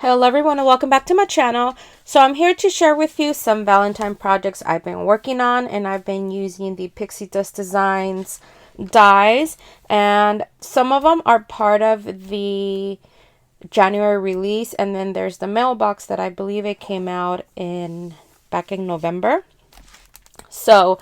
Hello everyone and welcome back to my channel. So I'm here to share with you some Valentine projects I've been working on, and I've been using the Pixi Designs dies, and some of them are part of the January release, and then there's the mailbox that I believe it came out back in November. So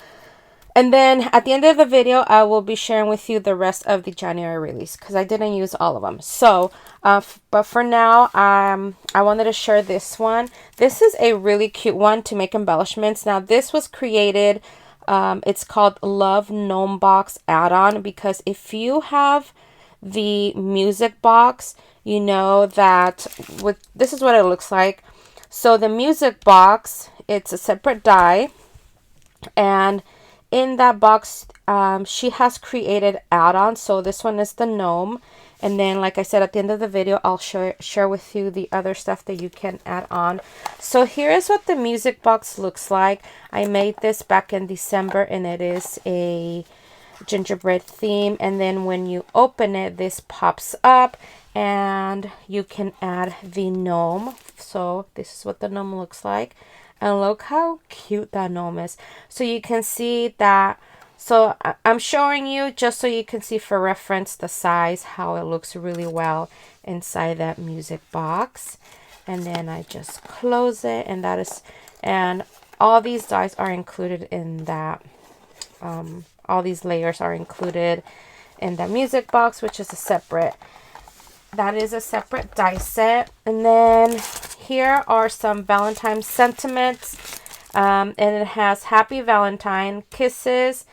and then at the end of the video, I will be sharing with you the rest of the January release because I didn't use all of them. So, but for now, I wanted to share this one. This is a really cute one to make embellishments. Now, this was created, it's called Love Gnome Box Add-on, because if you have the music box, you know that this is what it looks like. So the music box, it's a separate die, and in that box, she has created add-ons. So this one is the gnome. And then, like I said, at the end of the video, I'll share with you the other stuff that you can add on. So here is what the music box looks like. I made this back in December, and it is a gingerbread theme. And then when you open it, this pops up, and you can add the gnome. So this is what the gnome looks like. And look how cute that gnome is. So you can see that. So I'm showing you just so you can see for reference the size, how it looks really well inside that music box. And then I just close it, and that is, and all these dies are included in that. All these layers are included in the music box, which is a separate. That is a separate die set. And then here are some Valentine Sentiments. And it has Happy Valentine, Kisses.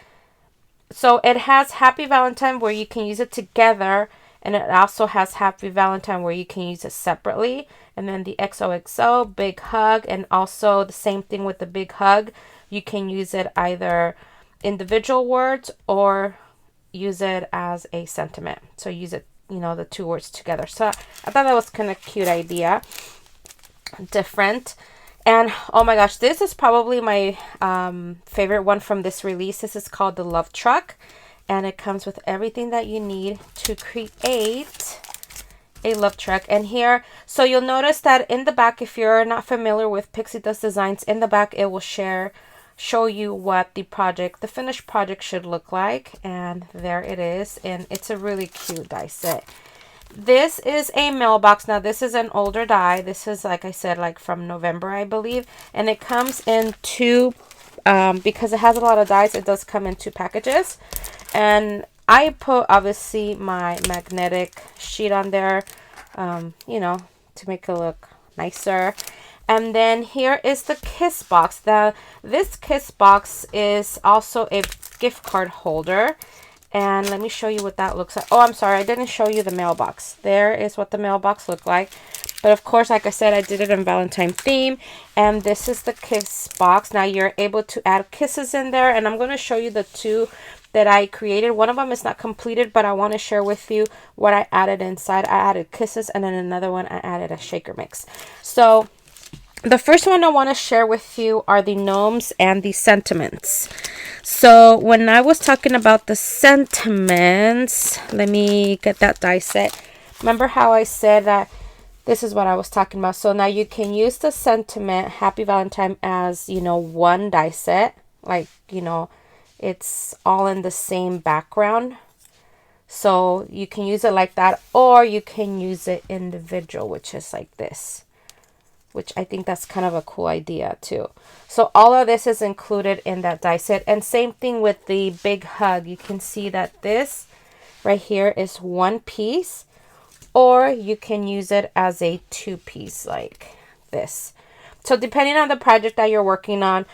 So it has Happy Valentine where you can use it together. And it also has Happy Valentine where you can use it separately. And then the XOXO, Big Hug. And also the same thing with the Big Hug. You can use it either individual words or use it as a sentiment. So use it, you know, the two words together. So I thought that was kind of cute idea. Different. And oh my gosh, this is probably my favorite one from this release. This is called the Love Truck, and it comes with everything that you need to create a love truck. And here, so you'll notice that in the back, if you're not familiar with Pixi Designs, in the back it will show you what the finished project should look like. And there it is, and it's a really cute die set. This is a mailbox. Now this is an older die. This is, like I said, like from November, I believe, and it comes in two, because it has a lot of dies, it does come in two packages. And I put obviously my magnetic sheet on there, you know, to make it look nicer. And then here is the kiss box. This kiss box is also a gift card holder. And let me show you what that looks like. Oh, I'm sorry, I didn't show you the mailbox. There is what the mailbox looked like. But of course, like I said, I did it in Valentine theme. And this is the kiss box. Now you're able to add kisses in there. And I'm going to show you the two that I created. One of them is not completed, but I want to share with you what I added inside. I added kisses, and then another one I added a shaker mix. So the first one I want to share with you are the gnomes and the sentiments. So when I was talking about the sentiments, let me get that die set. Remember how I said that this is what I was talking about? So now you can use the sentiment Happy Valentine as, you know, one die set. Like, you know, it's all in the same background. So you can use it like that, or you can use it individual, which is like this, which I think that's kind of a cool idea too. So all of this is included in that die set. And same thing with the Big Hug. You can see that this right here is one piece, or you can use it as a two-piece like this. So depending on the project that you're working on,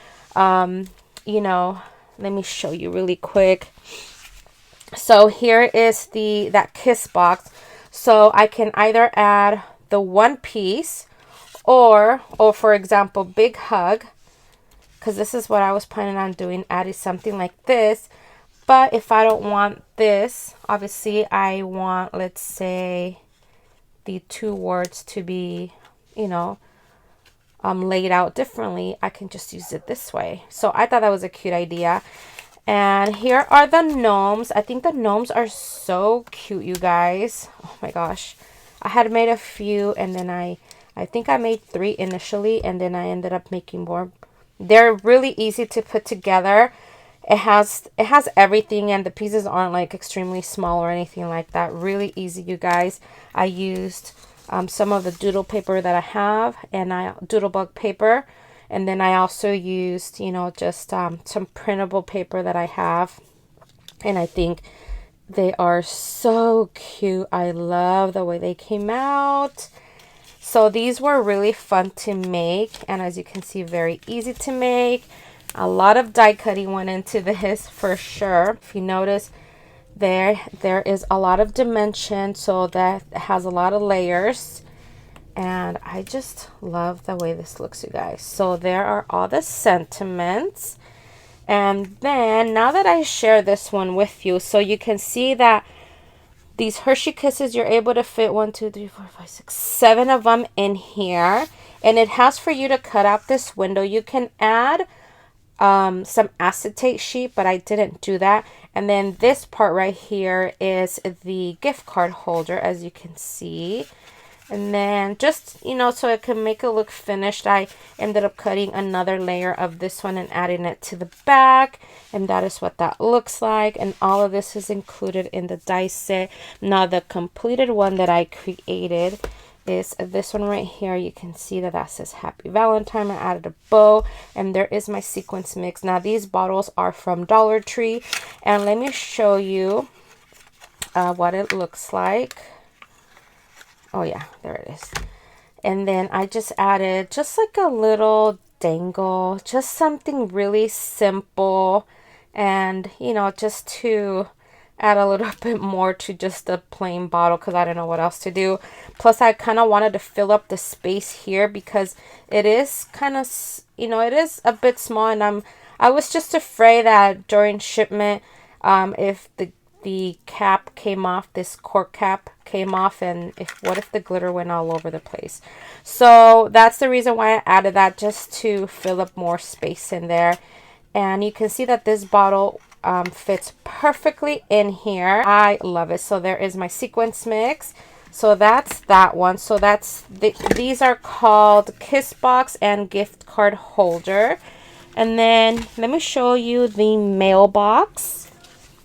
you know, let me show you really quick. So here is that kiss box. So I can either add the one piece, or for example, Big Hug, because this is what I was planning on doing, adding something like this. But if I don't want this, obviously I want, let's say, the two words to be, you know, laid out differently, I can just use it this way. So I thought that was a cute idea. And here are the gnomes. I think the gnomes are so cute, you guys. Oh my gosh. I had made a few, and then I I think I made 3 initially, and then I ended up making more. They're really easy to put together. It has everything, and the pieces aren't like extremely small or anything like that. Really easy, you guys. I used some of the doodle paper that I have, and Doodlebug paper, and then I also used, you know, just some printable paper that I have, and I think they are so cute. I love the way they came out. So these were really fun to make, and as you can see, very easy to make. A lot of die cutting went into this for sure. If you notice, there is a lot of dimension, so that has a lot of layers, and I just love the way this looks, you guys. So there are all the sentiments, and then now that I share this one with you, so you can see that these Hershey Kisses, you're able to fit 1, 2, 3, 4, 5, 6, 7 of them in here, and it has for you to cut out this window. You can add some acetate sheet, but I didn't do that. And then this part right here is the gift card holder, as you can see. And then just, you know, so it can make it look finished, I ended up cutting another layer of this one and adding it to the back, and that is what that looks like. And all of this is included in the die set. Now the completed one that I created is this one right here. You can see that says Happy Valentine. I added a bow, and there is my sequence mix. Now these bottles are from Dollar Tree, and let me show you what it looks like. Oh yeah, there it is. And then I just added just like a little dangle, just something really simple, and you know, just to add a little bit more to just a plain bottle, because I don't know what else to do. Plus I kind of wanted to fill up the space here because it is kind of, you know, it is a bit small, and I was just afraid that during shipment, if the cap came off, this cork cap came off, and what if the glitter went all over the place. So that's the reason why I added that, just to fill up more space in there. And you can see that this bottle fits perfectly in here. I love it. So there is my sequence mix. So that's that one. So that's these are called Kiss Box and Gift Card Holder. And then let me show you the mailbox.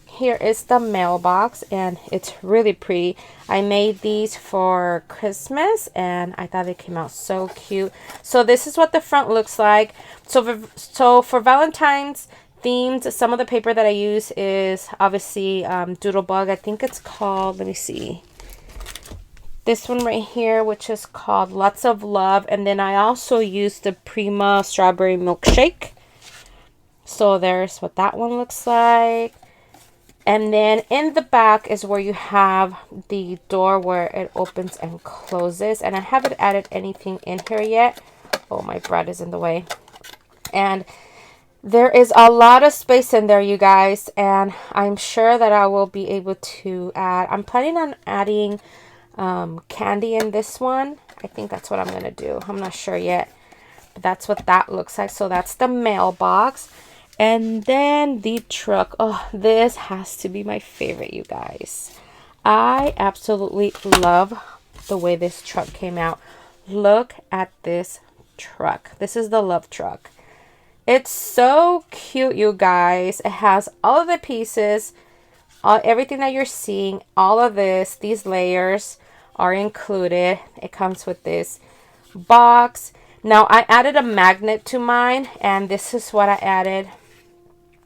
Here is the mailbox, and it's really pretty. I made these for Christmas, and I thought they came out so cute. So this is what the front looks like. So for Valentine's themed, some of the paper that I use is obviously Doodlebug. I think it's called, let me see, this one right here, which is called Lots of Love. And then I also use the Prima Strawberry Milkshake. So there's what that one looks like. And then in the back is where you have the door where it opens and closes. And I haven't added anything in here yet. Oh, my bread is in the way. And there is a lot of space in there, you guys. And I'm sure that I will be able to add. I'm planning on adding candy in this one. I think that's what I'm going to do. I'm not sure yet. But that's what that looks like. So that's the mailbox. And then the truck. Oh, this has to be my favorite, you guys. I absolutely love the way this truck came out. Look at this truck. This is the love truck. It's so cute, you guys. It has all of the pieces, everything that you're seeing, all of this, these layers are included. It comes with this box. Now, I added a magnet to mine, and this is what I added.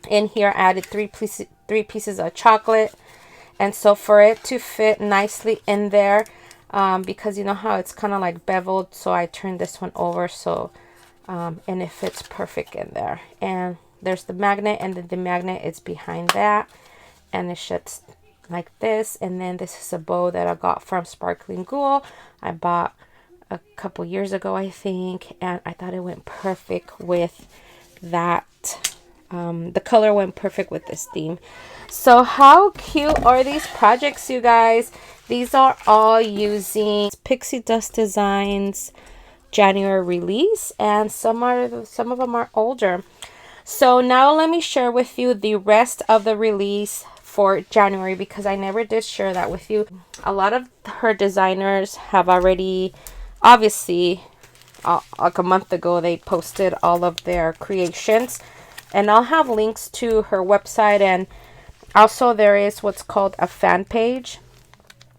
In here, I added three pieces of chocolate, and so for it to fit nicely in there, because you know how it's kind of like beveled, so I turned this one over, so and it fits perfect in there. And there's the magnet, and then the magnet is behind that, and it shuts like this. And then this is a bow that I got from Sparkling Ghoul. I bought a couple years ago, I think, and I thought it went perfect with that. The color went perfect with this theme. So how cute are these projects, you guys? These are all using Pixi Dust Designs January release, and some of them are older. So now let me share with you the rest of the release for January, because I never did share that with you. A lot of her designers have already obviously, like a month ago, they posted all of their creations, and I'll have links to her website, and also there is what's called a fan page.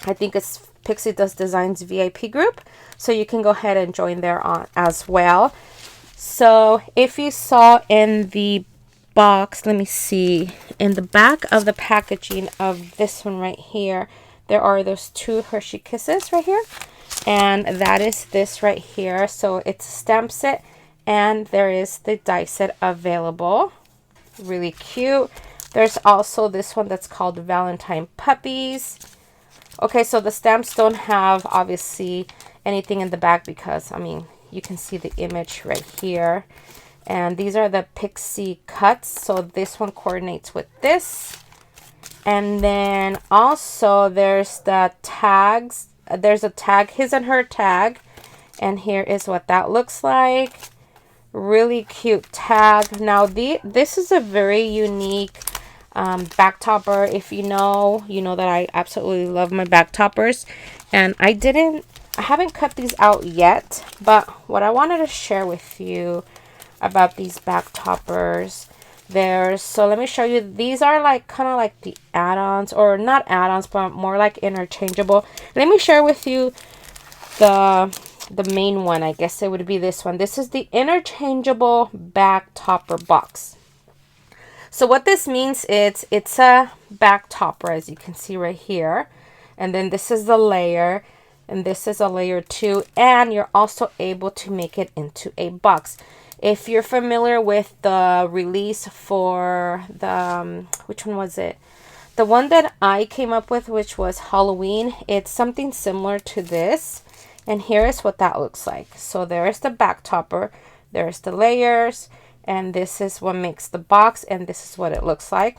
I think it's Pixi Does Designs VIP group, so you can go ahead and join there on as well. So if you saw in the box, let me see, in the back of the packaging of this one right here, there are those 2 Hershey Kisses right here, and that is this right here. So it's a stamp set, and there is the die set available. Really cute. There's also this one that's called Valentine Puppies. Okay, so the stamps don't have obviously anything in the back because, I mean, you can see the image right here. And these are the Pixi cuts. So this one coordinates with this. And then also there's the tags. There's a tag, his and her tag. And here is what that looks like. Really cute tag. Now this is a very unique back topper. If you know that I absolutely love my back toppers, and I haven't cut these out yet, but what I wanted to share with you about these back toppers, so let me show you. These are like kind of like the add-ons, or not add-ons, but more like interchangeable. Let me share with you the main one. I guess it would be this one. This is the interchangeable back topper box. So what this means is it's a back topper, as you can see right here. And then this is the layer, and this is a layer 2, and you're also able to make it into a box. If you're familiar with the release for the, which one was it? The one that I came up with, which was Halloween, it's something similar to this. And here is what that looks like. So there's the back topper, there's the layers, and this is what makes the box, and this is what it looks like.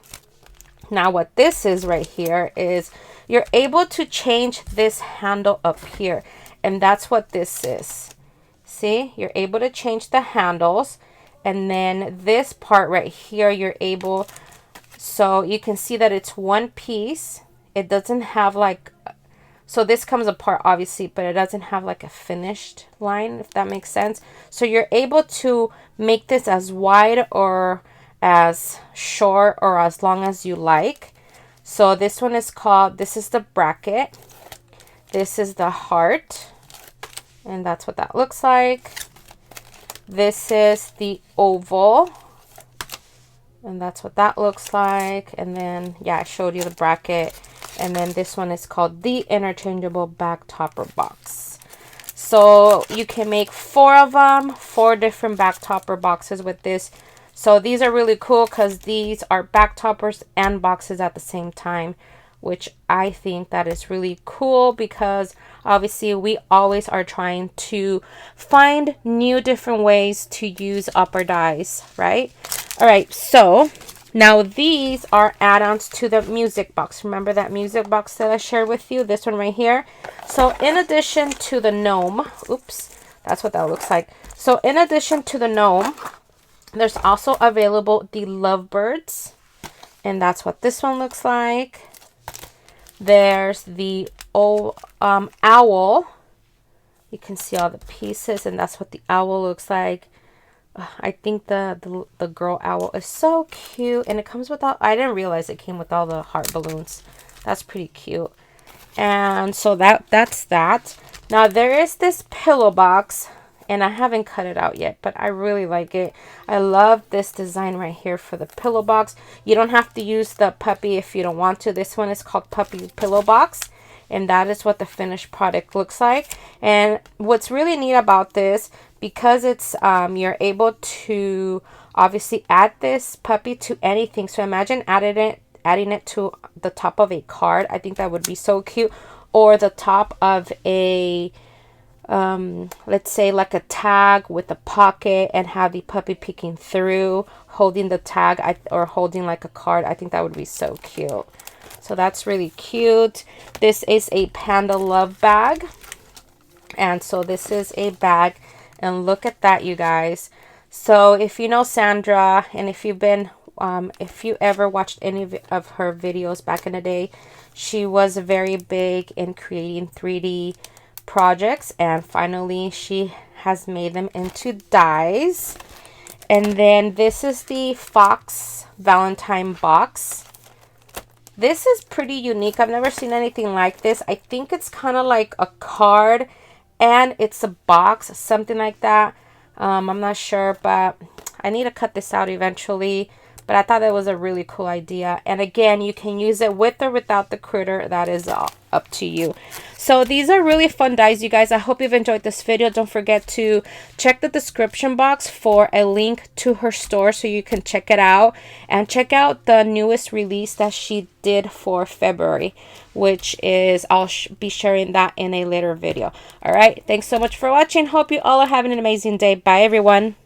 Now what this is right here is you're able to change this handle up here, and that's what this is. See, you're able to change the handles, and then this part right here, you're able, so you can see that it's one piece. It doesn't have like, so this comes apart obviously, but it doesn't have like a finished line, if that makes sense. So you're able to make this as wide or as short or as long as you like. So this one is called, this is the bracket. This is the heart. And that's what that looks like. This is the oval. And that's what that looks like. And then, yeah, I showed you the bracket. And then this one is called the interchangeable back topper box. So you can make 4 of them, 4 different back topper boxes with this. So these are really cool because these are back toppers and boxes at the same time, which I think that is really cool because obviously we always are trying to find new different ways to use up our dies, right? All right, so now these are add-ons to the music box. Remember that music box that I shared with you? This one right here. So in addition to the gnome, oops, that's what that looks like. So in addition to the gnome, there's also available the lovebirds, and that's what this one looks like. There's the owl. You can see all the pieces, and that's what the owl looks like. I think the girl owl is so cute, and it comes with all, I didn't realize it came with all the heart balloons. That's pretty cute. And so that's that. Now there is this pillow box, and I haven't cut it out yet, but I really like it. I love this design right here for the pillow box. You don't have to use the puppy if you don't want to. This one is called Puppy Pillow Box, and that is what the finished product looks like. And what's really neat about this, because it's you're able to obviously add this puppy to anything. So imagine adding it to the top of a card. I think that would be so cute. Or the top of a let's say like a tag with a pocket, and have the puppy peeking through holding the tag, or holding like a card. I think that would be so cute. So that's really cute. This is a Panda Love bag, and so this is a bag, and look at that, you guys. So if you know Sandra, and if you ever watched any of her videos back in the day, she was very big in creating 3D projects, and finally she has made them into dies. And then this is the Fox Valentine box. This is pretty unique. I've never seen anything like this. I think it's kind of like a card and it's a box, something like that. I'm not sure, but I need to cut this out eventually. But I thought that was a really cool idea. And again, you can use it with or without the critter. That is up to you. So these are really fun dies, you guys. I hope you've enjoyed this video. Don't forget to check the description box for a link to her store so you can check it out. And check out the newest release that she did for February, which is, I'll be sharing that in a later video. All right. Thanks so much for watching. Hope you all are having an amazing day. Bye, everyone.